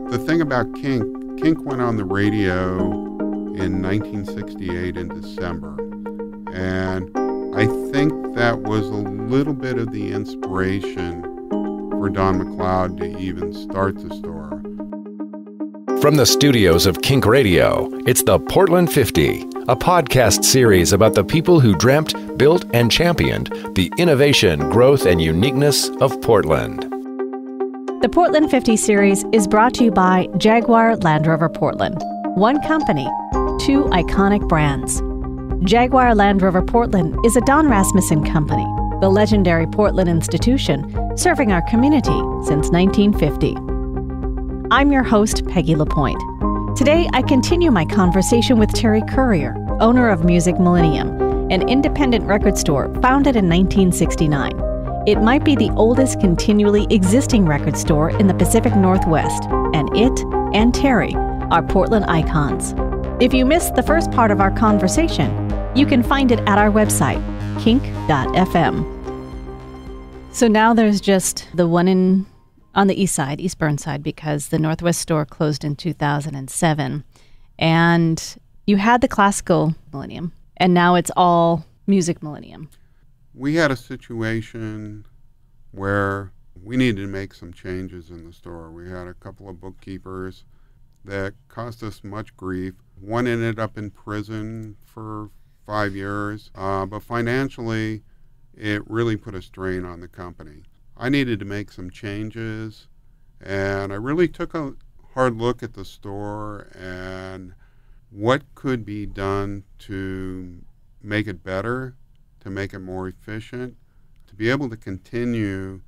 The thing about KINK went on the radio in 1968 in December. And I think that was a little bit of the inspiration for Don McLeod to even start the store. From the studios of KINK Radio, it's the Portland 50, a podcast series about the people who dreamt, built, and championed the innovation, growth, and uniqueness of Portland. The Portland 50 series is brought to you by Jaguar Land Rover Portland. One company, two iconic brands. Jaguar Land Rover Portland is a Don Rasmussen company, the legendary Portland institution serving our community since 1950. I'm your host, Peggy LaPointe. Today, I continue my conversation with Terry Currier, owner of Music Millennium, an independent record store founded in 1969. It might be the oldest continually existing record store in the Pacific Northwest, and it and Terry are Portland icons. If you missed the first part of our conversation, you can find it at our website, KINK.FM. So now there's just the one on the east side, East Burnside, because the Northwest store closed in 2007. And you had the classical Millennium, and now it's all Music Millennium. We had a situation where we needed to make some changes in the store. We had a couple of bookkeepers that caused us much grief. One ended up in prison for 5 years, but financially, it really put a strain on the company. I needed to make some changes, and I really took a hard look at the store and what could be done to make it better, to make it more efficient, to be able to continue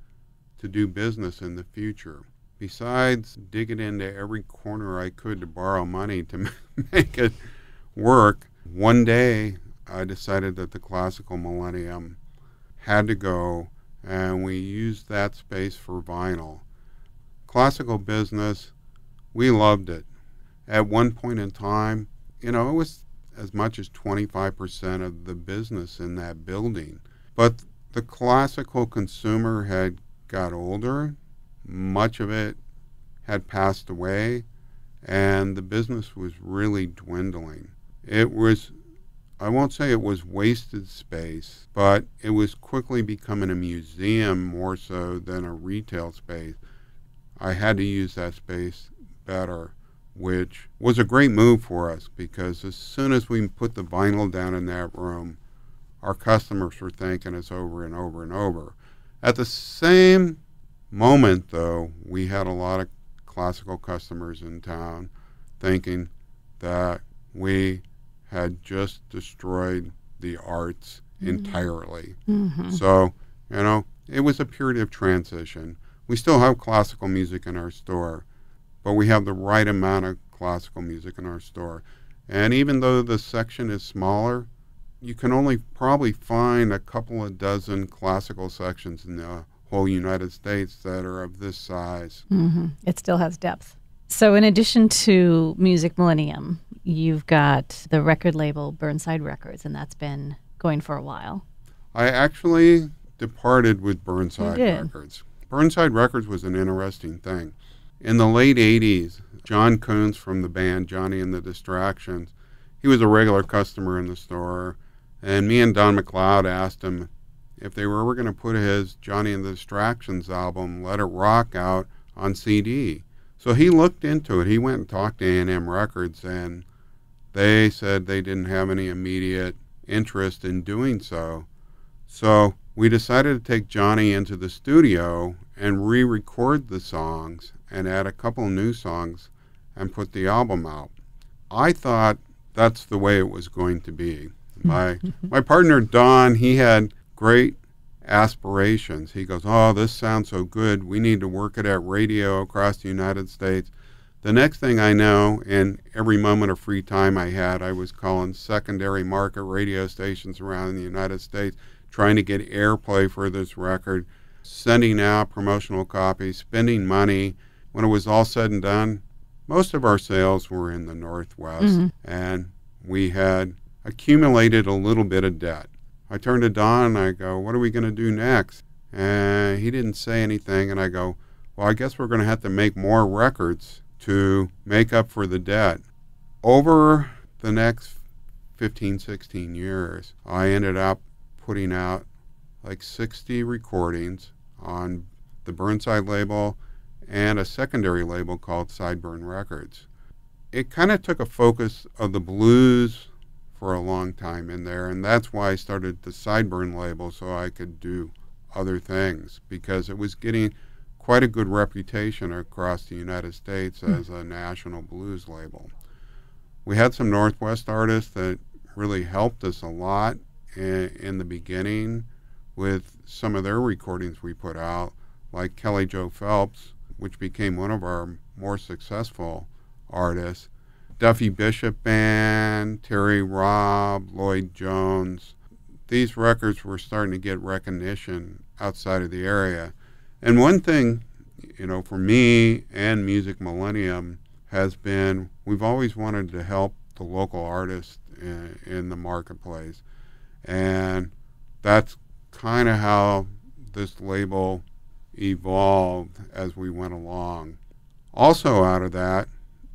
to do business in the future. Besides digging into every corner I could to borrow money to make it work, one day I decided that the classical Millennium had to go, and we used that space for vinyl. Classical business, we loved it. At one point in time, it was as much as 25% of the business in that building. But the classical consumer had got older, much of it had passed away, and the business was really dwindling. It was, I won't say it was wasted space, but it was quickly becoming a museum more so than a retail space. I had to use that space better, which was a great move for us because as soon as we put the vinyl down in that room, our customers were thanking us over and over and over. At the same moment, though, we had a lot of classical customers in town thinking that we had just destroyed the arts entirely. Mm-hmm. So, it was a period of transition. We still have classical music in our store, but we have the right amount of classical music in our store. And even though the section is smaller, you can only probably find a couple of dozen classical sections in the whole United States that are of this size. Mm-hmm. It still has depth. So in addition to Music Millennium, you've got the record label Burnside Records, and that's been going for a while. I actually departed with Burnside Records. Burnside Records was an interesting thing. In the late 80s, John Coons from the band Johnny and the Distractions, he was a regular customer in the store, and me and Don McLeod asked him if they were ever going to put his Johnny and the Distractions album, Let It Rock, out on CD. So he looked into it. He went and talked to A&M Records, and they said they didn't have any immediate interest in doing so. So we decided to take Johnny into the studio and re-record the songs and add a couple new songs and put the album out. I thought that's the way it was going to be. My partner, Don, he had great aspirations. He goes, oh, this sounds so good. We need to work it at radio across the United States. The next thing I know, in every moment of free time I had, I was calling secondary market radio stations around the United States, trying to get airplay for this record, sending out promotional copies, spending money. When it was all said and done, most of our sales were in the Northwest, and we had accumulated a little bit of debt. I turned to Don and I go, what are we going to do next? And he didn't say anything, and I go, well, I guess we're going to have to make more records to make up for the debt. Over the next 15, 16 years, I ended up putting out like 60 recordings on the Burnside label and a secondary label called Sideburn Records. It kind of took a focus of the blues for a long time in there, and that's why I started the Sideburn label, so I could do other things, because it was getting quite a good reputation across the United States as a national blues label. We had some Northwest artists that really helped us a lot in the beginning with some of their recordings we put out, like Kelly Jo Phelps, which became one of our more successful artists, Duffy Bishop Band, Terry Robb, Lloyd Jones. These records were starting to get recognition outside of the area. And one thing, for me and Music Millennium has been, we've always wanted to help the local artists in the marketplace. And that's kind of how this label evolved as we went along. Also out of that,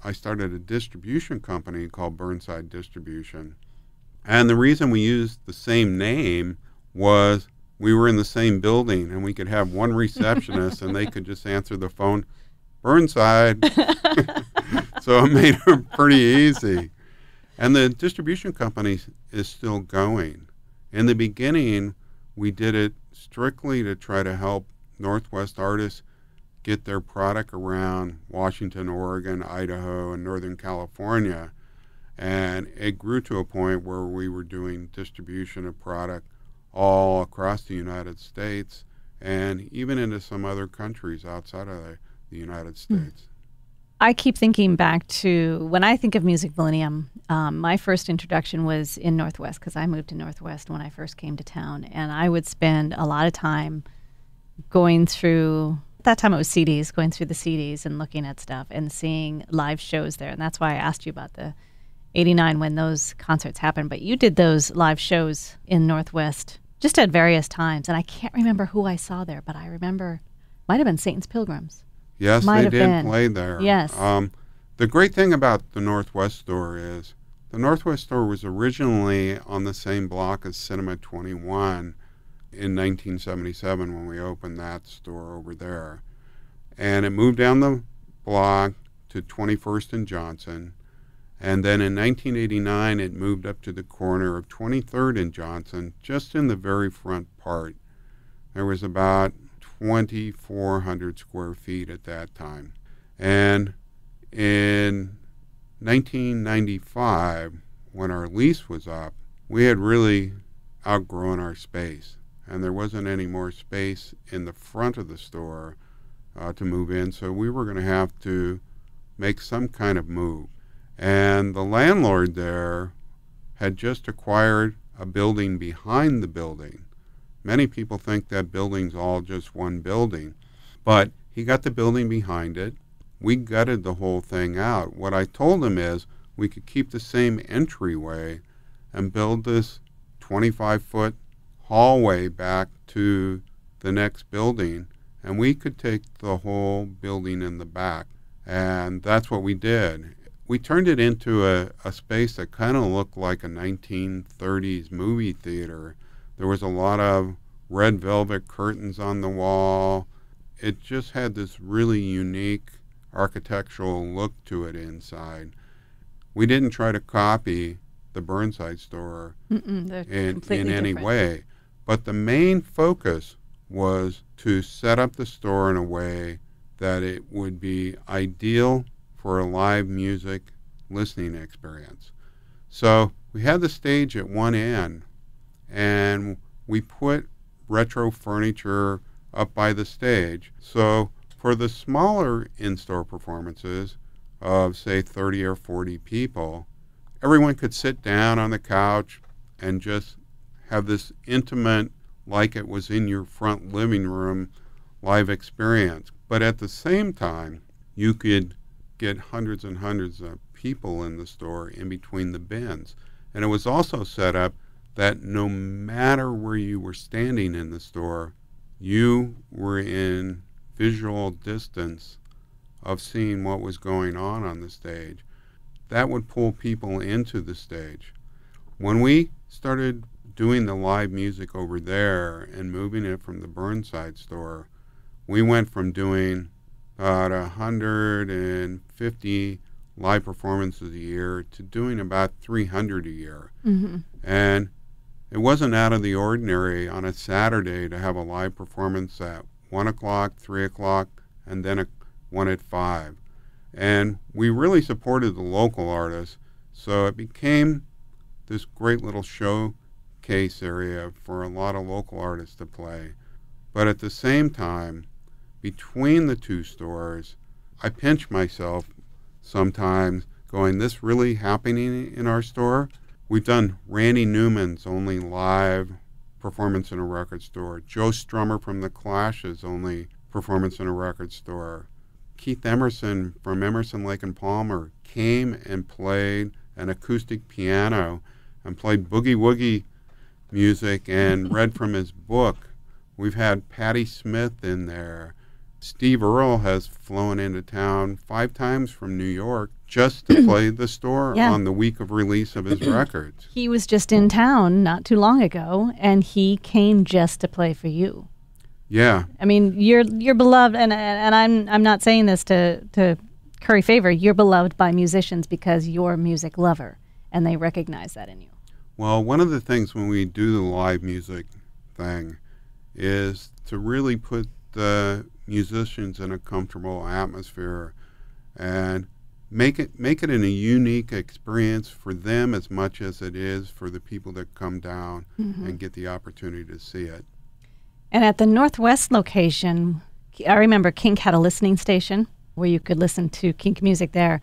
I started a distribution company called Burnside Distribution. And the reason we used the same name was we were in the same building and we could have one receptionist and they could just answer the phone, Burnside. So it made it pretty easy. And the distribution company is still going. In the beginning, we did it strictly to try to help Northwest artists get their product around Washington, Oregon, Idaho, and Northern California. And it grew to a point where we were doing distribution of product all across the United States and even into some other countries outside of the United States. I keep thinking back to when I think of Music Millennium, my first introduction was in Northwest, because I moved to Northwest when I first came to town. And I would spend a lot of time going through, at that time it was CDs, going through the CDs and looking at stuff and seeing live shows there. And that's why I asked you about the 89 when those concerts happened. But you did those live shows in Northwest just at various times. And I can't remember who I saw there, but I remember, might have been Satan's Pilgrims. Yes, they did play there. Yes. The great thing about the Northwest store is the Northwest store was originally on the same block as Cinema 21 in 1977 when we opened that store over there. And it moved down the block to 21st and Johnson. And then in 1989, it moved up to the corner of 23rd and Johnson, just in the very front part. There was about 2,400 square feet at that time. And in 1995, when our lease was up, we had really outgrown our space. And there wasn't any more space in the front of the store to move in, so we were going to have to make some kind of move. And the landlord there had just acquired a building behind the building. Many people think that building's all just one building, but he got the building behind it. We gutted the whole thing out. What I told him is we could keep the same entryway and build this 25-foot hallway back to the next building, and we could take the whole building in the back. And that's what we did. We turned it into a space that kind of looked like a 1930s movie theater. There was a lot of red velvet curtains on the wall. It just had this really unique architectural look to it inside. We didn't try to copy the Burnside store in any way, but the main focus was to set up the store in a way that it would be ideal for a live music listening experience. So we had the stage at one end, and we put retro furniture up by the stage. So for the smaller in-store performances of, say, 30 or 40 people, everyone could sit down on the couch and just have this intimate, like it was in your front living room, live experience. But at the same time, you could get hundreds and hundreds of people in the store in between the bins. And it was also set up that no matter where you were standing in the store, you were in visual distance of seeing what was going on the stage. That would pull people into the stage. When we started doing the live music over there and moving it from the Burnside store, we went from doing about 150 live performances a year to doing about 300 a year. Mm-hmm. And it wasn't out of the ordinary on a Saturday to have a live performance at 1 o'clock, 3 o'clock, and then one at 5. And we really supported the local artists, so it became this great little showcase area for a lot of local artists to play. But at the same time, between the two stores, I pinch myself sometimes going, this really happening in our store? We've done Randy Newman's only live performance in a record store. Joe Strummer from The Clash's only performance in a record store. Keith Emerson from Emerson, Lake and Palmer came and played an acoustic piano and played boogie-woogie music and read from his book. We've had Patti Smith in there. Steve Earle has flown into town 5 times from New York just to play the store on the week of release of his records. He was just in town not too long ago, and he came just to play for you. Yeah. I mean, you're beloved, and I'm not saying this to curry favor. You're beloved by musicians because you're a music lover, and they recognize that in you. Well, one of the things when we do the live music thing is to really put the musicians in a comfortable atmosphere and make it in a unique experience for them as much as it is for the people that come down and get the opportunity to see it. And at the Northwest location, I remember KINK had a listening station where you could listen to KINK music there.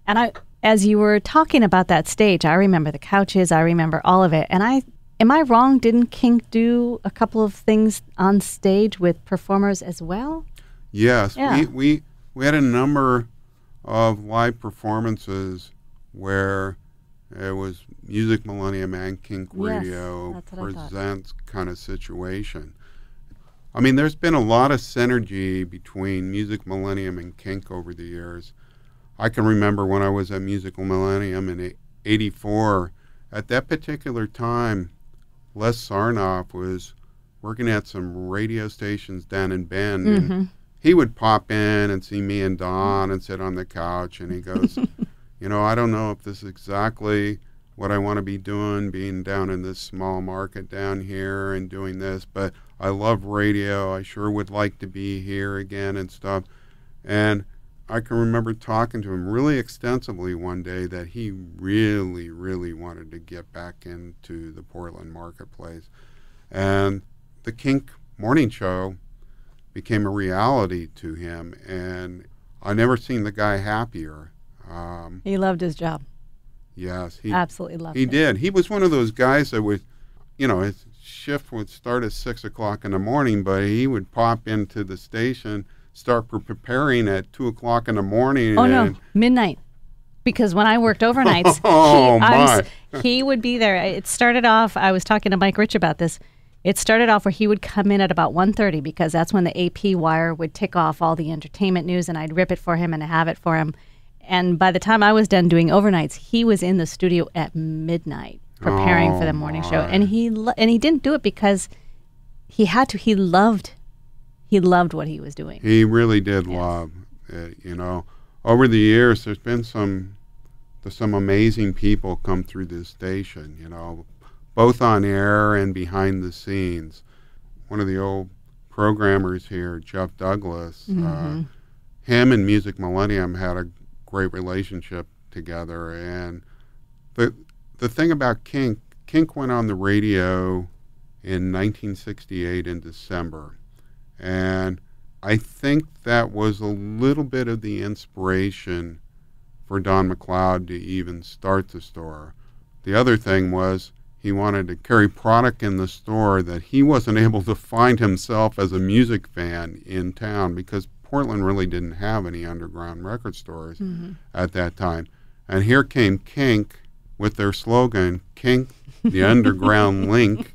And as you were talking about that stage, I remember the couches, I remember all of it. And am I wrong? Didn't KINK do a couple of things on stage with performers as well? Yes, Yeah. we had a number of live performances where it was Music Millennium and KINK Radio that's what I thought. presents kind of situation. I mean, there's been a lot of synergy between Music Millennium and KINK over the years. I can remember when I was at Music Millennium in '84. At that particular time, Les Sarnoff was working at some radio stations down in Bend, and he would pop in and see me and Don and sit on the couch, and he goes, I don't know if this is exactly what I want to be doing, being down in this small market down here and doing this, but I love radio. I sure would like to be here again and stuff. And I can remember talking to him really extensively one day that he really, really wanted to get back into the Portland marketplace. And the KINK morning show became a reality to him, and I never seen the guy happier. He loved his job. Yes. He Absolutely loved it. He did. He was one of those guys that would, his shift would start at 6 o'clock in the morning, but he would pop into the station, start preparing at 2 o'clock in the morning. Oh, no, midnight. Because when I worked overnights, he would be there. It started off, I was talking to Mike Rich about this. It started off where he would come in at about 1:30 because that's when the AP wire would tick off all the entertainment news, and I'd rip it for him and have it for him. And by the time I was done doing overnights, he was in the studio at midnight preparing for the morning show. And he didn't do it because he had to. He loved what he was doing. He really did love it, Over the years, there's been some amazing people come through this station, both on air and behind the scenes. One of the old programmers here, Jeff Douglas, him and Music Millennium had a great relationship together. And the thing about KINK went on the radio in 1968 in December. And I think that was a little bit of the inspiration for Don McLeod to even start the store. The other thing was he wanted to carry product in the store that he wasn't able to find himself as a music fan in town, because Portland really didn't have any underground record stores at that time. And here came KINK with their slogan, KINK, the underground link.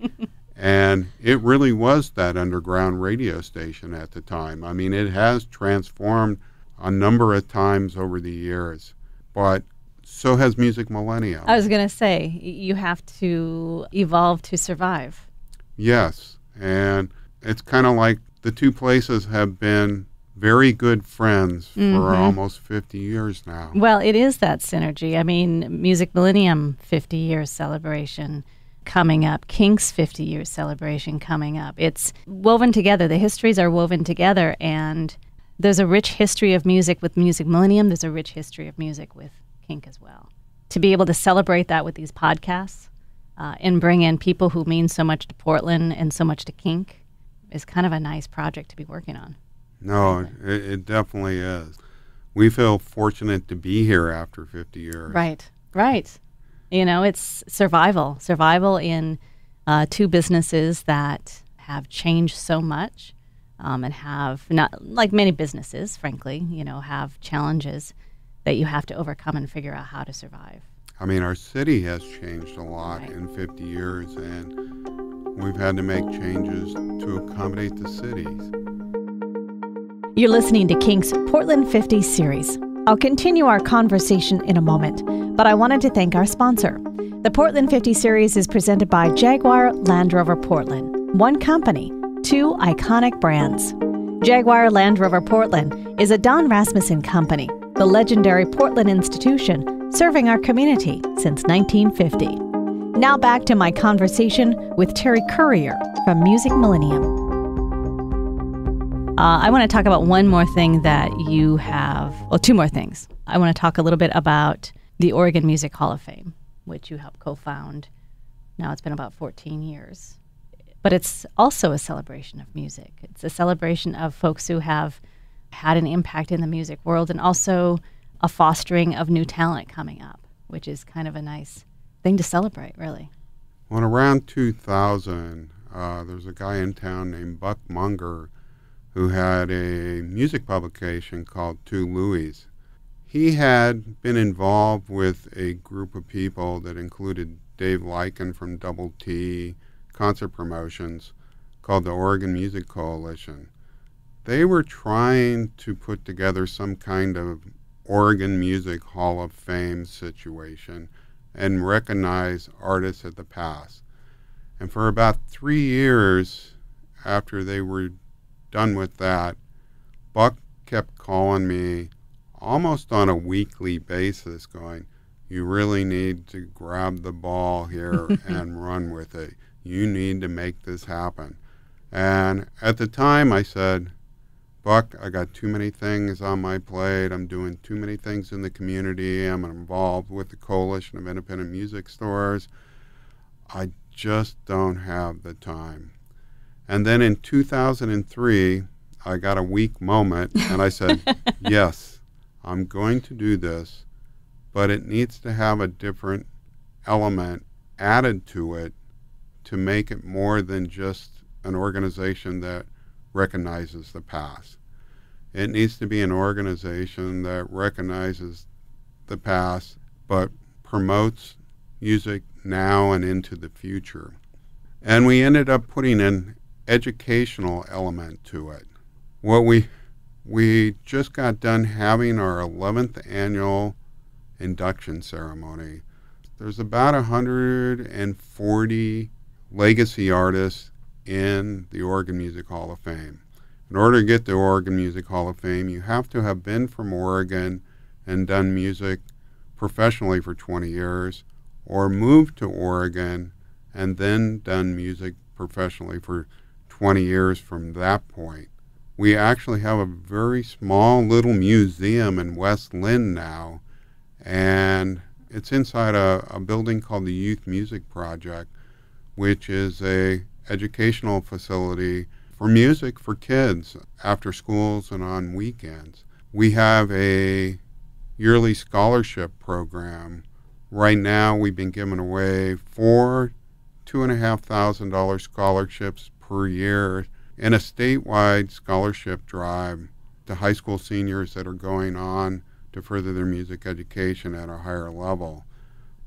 And it really was that underground radio station at the time. I mean, it has transformed a number of times over the years, but so has Music Millennium. I was going to say, you have to evolve to survive. Yes, and it's kind of like the two places have been very good friends for almost 50 years now. Well, it is that synergy. I mean, Music Millennium 50 years celebration coming up, KINK's 50 years celebration coming up. It's woven together. The histories are woven together, and there's a rich history of music with Music Millennium. There's a rich history of music with KINK as well. To be able to celebrate that with these podcasts and bring in people who mean so much to Portland and so much to KINK is kind of a nice project to be working on. No, it definitely is. We feel fortunate to be here after 50 years. Right. You know, it's survival in two businesses that have changed so much and have, not like many businesses, frankly, you know, have challenges that you have to overcome and figure out how to survive. I mean, our city has changed a lot in 50 years, and we've had to make changes to accommodate the cities. You're listening to KINK's Portland 50 series. I'll continue our conversation in a moment, but I wanted to thank our sponsor. The Portland 50 series is presented by Jaguar Land Rover Portland. One company, two iconic brands. Jaguar Land Rover Portland is a Don Rasmussen company, the legendary Portland institution serving our community since 1950. Now back to my conversation with Terry Currier from Music Millennium. I want to talk about one more thing that you have, well, two more things. I want to talk a little bit about the Oregon Music Hall of Fame, which you helped co-found. Now it's been about 14 years. But it's also a celebration of music. It's a celebration of folks who have had an impact in the music world, and also a fostering of new talent coming up, which is kind of a nice thing to celebrate, really. Well, around 2000, there's a guy in town named Buck Munger who had a music publication called Two Louis. He had been involved with a group of people that included Dave Lycan from Double T Concert Promotions called the Oregon Music Coalition. They were trying to put together some kind of Oregon Music Hall of Fame situation and recognize artists of the past. And for about 3 years after they were done with that, Buck kept calling me almost on a weekly basis going, you really need to grab the ball here and run with it. You need to make this happen. And at the time I said, Buck, I got too many things on my plate. I'm doing too many things in the community. I'm involved with the Coalition of Independent Music Stores. I just don't have the time. And then in 2003, I got a weak moment, and I said, yes, I'm going to do this, but it needs to have a different element added to it to make it more than just an organization that recognizes the past. It needs to be an organization that recognizes the past, but promotes music now and into the future. And we ended up putting an educational element to it. What we just got done having our 11th annual induction ceremony. There's about 140 legacy artists in the Oregon Music Hall of Fame. In order to get the Oregon Music Hall of Fame, you have to have been from Oregon and done music professionally for 20 years, or moved to Oregon and then done music professionally for 20 years from that point. We actually have a very small little museum in West Lynn now, and it's inside a building called the Youth Music Project, which is a educational facility for music for kids after schools and on weekends. We have a yearly scholarship program. Right now we've been giving away 4 $2,500 scholarships per year in a statewide scholarship drive to high school seniors that are going on to further their music education at a higher level.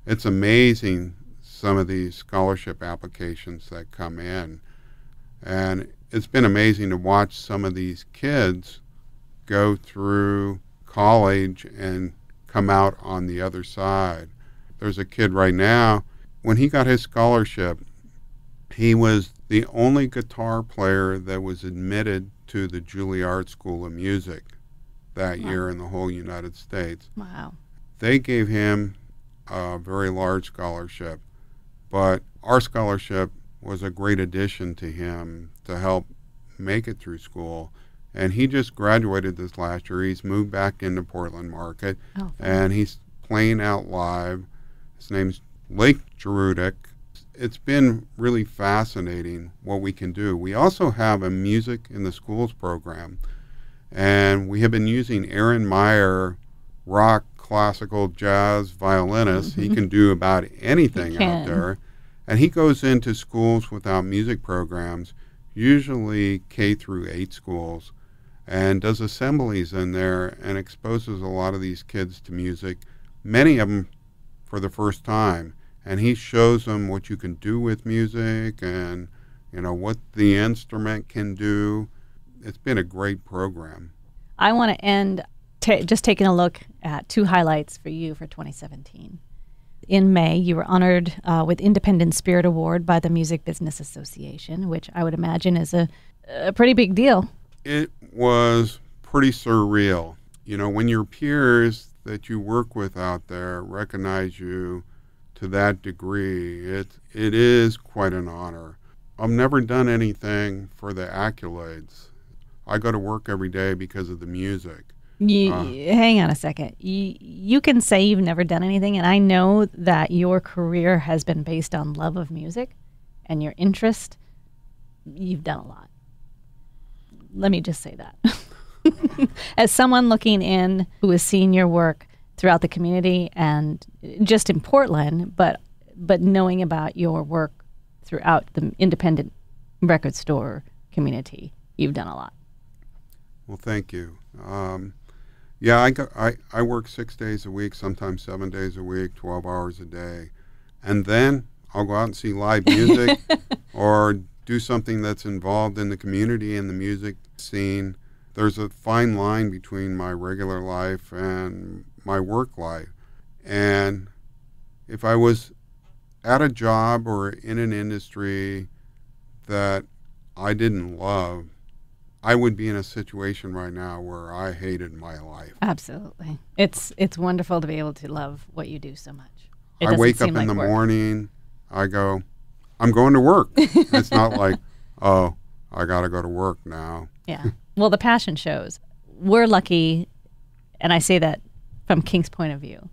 It's amazing, some of these scholarship applications that come in. And it's been amazing to watch some of these kids go through college and come out on the other side. There's a kid right now, when he got his scholarship, he was the only guitar player that was admitted to the Juilliard School of Music that year in the whole United States. Wow. They gave him a very large scholarship, but our scholarship was a great addition to him to help make it through school. And he just graduated this last year. He's moved back into Portland Market, and he's playing out live. His name's Lake Gerudic. It's been really fascinating what we can do. We also have a Music in the Schools program, and we have been using Aaron Meyer, rock, classical, jazz violinist. He can do about anything out there. And he goes into schools without music programs, usually K through 8 schools, and does assemblies in there and exposes a lot of these kids to music, many of them for the first time. And he shows them what you can do with music and, you know, what the instrument can do. It's been a great program. I want to end just taking a look at 2 highlights for you for 2017. In May, you were honored with Independent Spirit Award by the Music Business Association, which I would imagine is a pretty big deal. It was pretty surreal. You know, when your peers that you work with out there recognize you to that degree, it is quite an honor. I've never done anything for the accolades. I go to work every day because of the music. Hang on a second. You can say you've never done anything, and I know that your career has been based on love of music and your interest. You've done a lot. Let me just say that. As someone looking in who has seen your work throughout the community and just in Portland, but knowing about your work throughout the independent record store community, you've done a lot. Well, thank you. Yeah, I work 6 days a week, sometimes 7 days a week, 12 hours a day. And then I'll go out and see live music or do something that's involved in the community and the music scene. There's a fine line between my regular life and my work life. And if I was at a job or in an industry that I didn't love, I would be in a situation right now where I hated my life. Absolutely. It's wonderful to be able to love what you do so much. I wake up in the morning, I go, I'm going to work. It's not like, oh, I got to go to work now. Yeah. Well, the passion shows. We're lucky, and I say that from KINK's point of view,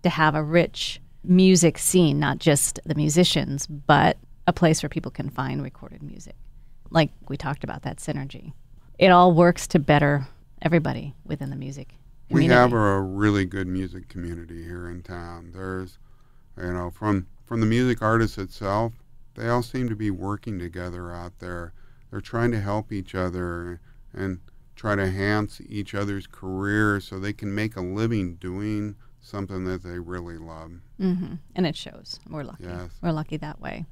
to have a rich music scene, not just the musicians, but a place where people can find recorded music. Like we talked about, that synergy. It all works to better everybody within the music community. We have a really good music community here in town. There's, you know, from the music artists itself, they all seem to be working together out there. They're trying to help each other and try to enhance each other's careers so they can make a living doing something that they really love. Mm-hmm. And it shows. We're lucky. Yes. We're lucky that way.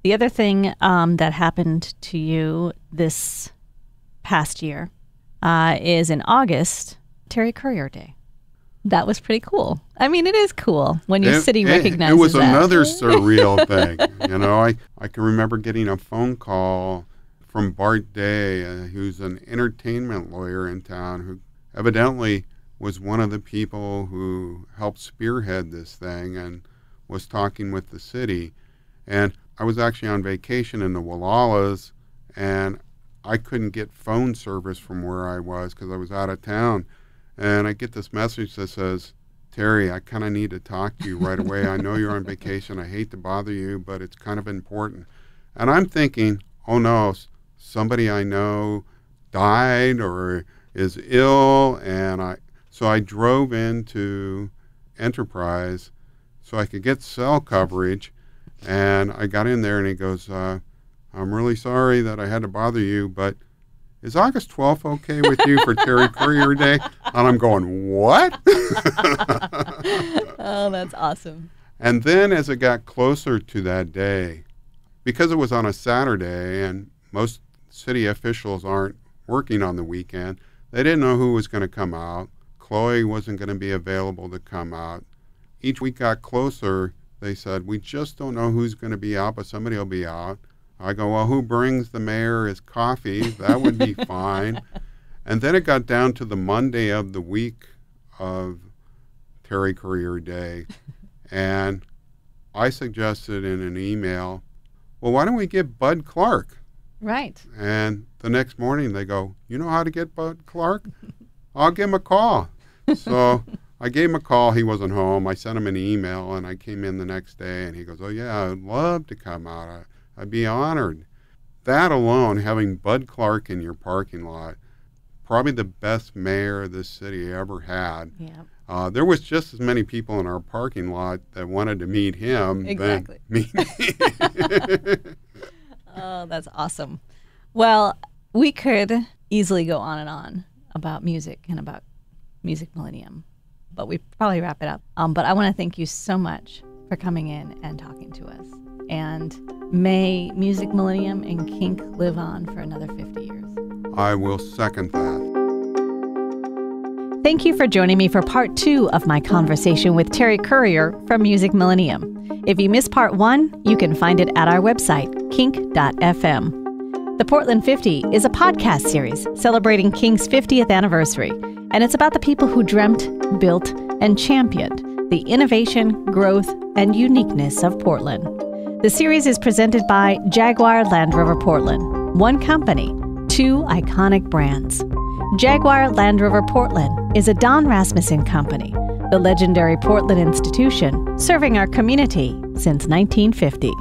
The other thing that happened to you this past year is in August, Terry Currier Day. That was pretty cool. I mean, it is cool when your city recognizes it was that. another surreal thing. You know, I can remember getting a phone call from Bart Day, who's an entertainment lawyer in town, who evidently was one of the people who helped spearhead this thing and was talking with the city. And I was actually on vacation in the Wallowas, and I couldn't get phone service from where I was because I was out of town. And I get this message that says, Terry, I kind of need to talk to you right away. I know you're on vacation. I hate to bother you, but it's kind of important. And I'm thinking, oh no, somebody I know died or is ill. And so I drove into Enterprise so I could get cell coverage. And I got in there and he goes, I'm really sorry that I had to bother you, but is August 12th okay with you for Terry Currier Day? And I'm going, what? Oh, that's awesome. And then as it got closer to that day, because it was on a Saturday and most city officials aren't working on the weekend, They didn't know who was going to come out. Chloe wasn't going to be available to come out. Each week got closer. They said, we just don't know who's going to be out, but somebody will be out. I go, well, who brings the mayor his coffee? That would be fine. And then it got down to the Monday of the week of Terry Currier Day. And I suggested in an email, well, why don't we get Bud Clark? Right. And the next morning they go, you know how to get Bud Clark? I'll give him a call. So I gave him a call. He wasn't home. I sent him an email, and I came in the next day, and he goes, oh, yeah, I'd love to come out. I'd be honored. That alone, having Bud Clark in your parking lot, probably the best mayor this city ever had. Yeah. There was just as many people in our parking lot that wanted to meet him than meet me. Oh, that's awesome. Well, we could easily go on and on about music and about Music Millennium, but we probably wrap it up. But I want to thank you so much for coming in and talking to us. And may Music Millennium and KINK live on for another 50 years. I will second that. Thank you for joining me for part 2 of my conversation with Terry Currier from Music Millennium. If you missed part 1, you can find it at our website, KINK.FM. The Portland 50 is a podcast series celebrating KINK's 50th anniversary, and it's about the people who dreamt, built, and championed the innovation, growth, and uniqueness of Portland. The series is presented by Jaguar Land Rover Portland. One company, 2 iconic brands. Jaguar Land Rover Portland is a Don Rasmussen company, the legendary Portland institution serving our community since 1950.